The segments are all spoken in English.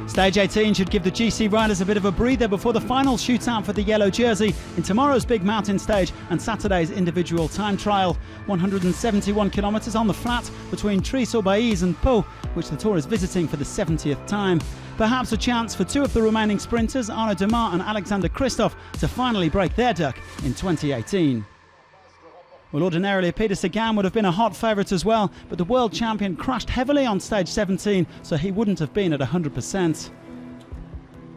Stage 18 should give the GC riders a bit of a breather before the final shootout for the yellow jersey in tomorrow's big mountain stage and Saturday's individual time trial. 171 kilometres on the flat between Tri-sur-Baïse and Pau, which the Tour is visiting for the 70th time. Perhaps a chance for two of the remaining sprinters, Arnaud DEMARE and Alexander Christophe, to finally break their duck in 2018. Well, ordinarily Peter Sagan would have been a hot favourite as well, but the world champion crashed heavily on stage 17, so he wouldn't have been at 100%.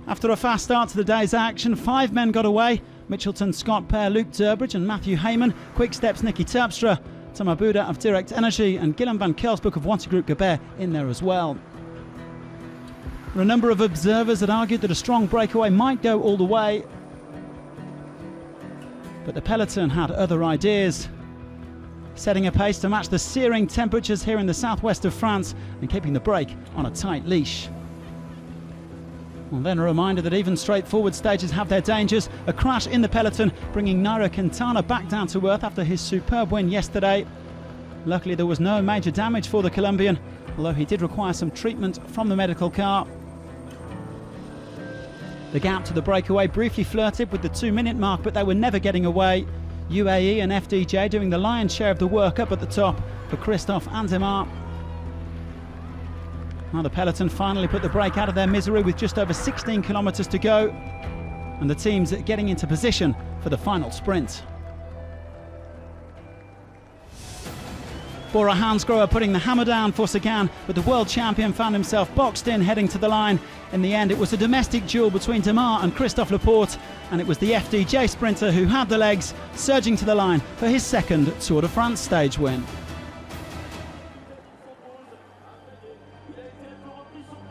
After a fast start to the day's action, 5 men got away. Mitchelton Scott pair Luke Durbridge and Matthew Heyman, Quick-Step's Nicky Terpstra, Thomas Bouda of Direct Energy and Guillaume van Kelsbroek of Wanty Group in there as well. There are a number of observers that argued that a strong breakaway might go all the way, but the peloton had other ideas, setting a pace to match the searing temperatures here in the southwest of France and keeping the break on a tight leash. Well, then a reminder that even straightforward stages have their dangers. A crash in the peloton bringing Nairo Quintana back down to earth after his superb win yesterday. Luckily there was no major damage for the Colombian, although he did require some treatment from the medical car. The gap to the breakaway briefly flirted with the 2-minute mark, but they were never getting away. UAE and FDJ doing the lion's share of the work up at the top for Christophe and DEMARE. Now the peloton finally put the brake out of their misery with just over 16 kilometres to go, and the team's getting into position for the final sprint. Bora Hansgrohe putting the hammer down for Sagan, but the world champion found himself boxed in heading to the line. In the end, it was a domestic duel between DEMARE and Christophe Laporte, and it was the FDJ sprinter who had the legs, surging to the line for his second Tour de France stage win.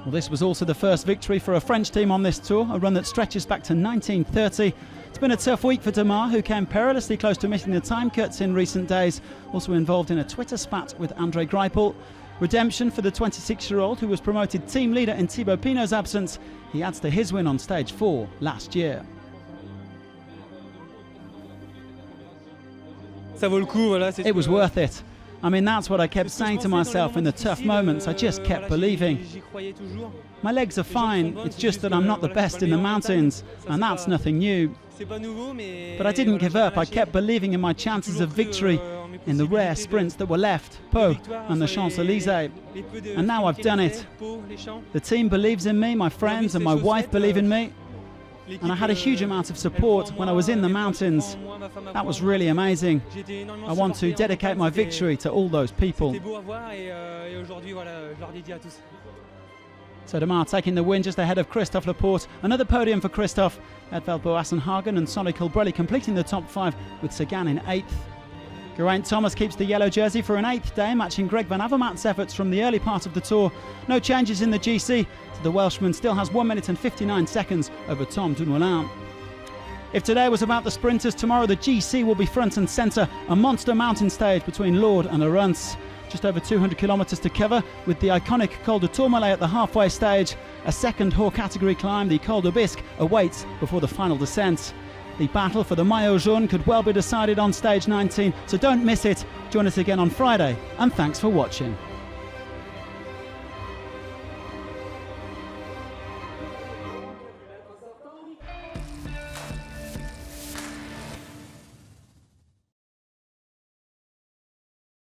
Well, this was also the first victory for a French team on this tour, a run that stretches back to 1930. It's been a tough week for DEMARE, who came perilously close to missing the time cuts in recent days, also involved in a Twitter spat with Andre Greipel. Redemption for the 26-year-old, who was promoted team leader in Thibaut Pinot's absence. He adds to his win on stage 4 last year. It was worth it. I mean, that's what I kept saying to myself in the tough moments. I just kept believing. My legs are fine, it's just that I'm not the best in the mountains, and that's nothing new. But I didn't give up. I kept believing in my chances of victory in the rare sprints that were left, Pau and the Champs-Élysées. And now I've done it. The team believes in me, my friends and my wife believe in me. And I had a huge amount of support when I was in the mountains. That was really amazing. I want to dedicate my victory to all those people. So DEMARE taking the win just ahead of Christophe Laporte. Another podium for Christophe. Edvald Boasson-Hagen and Sonny Colbrelli completing the top 5 with Sagan in 8th. Geraint Thomas keeps the yellow jersey for an 8th day, matching Greg van Avermaet's efforts from the early part of the tour. No changes in the GC, so the Welshman still has 1 minute and 59 seconds over Tom Dumoulin. If today was about the sprinters, tomorrow the GC will be front and centre, a monster mountain stage between Lourdes and Arons. Just over 200 kilometres to cover, with the iconic Col de Tourmalet at the halfway stage. A second Haut category climb, the Col de Bisque, awaits before the final descent. The battle for the Maillot Jaune could well be decided on stage 19, so don't miss it. Join us again on Friday, and thanks for watching.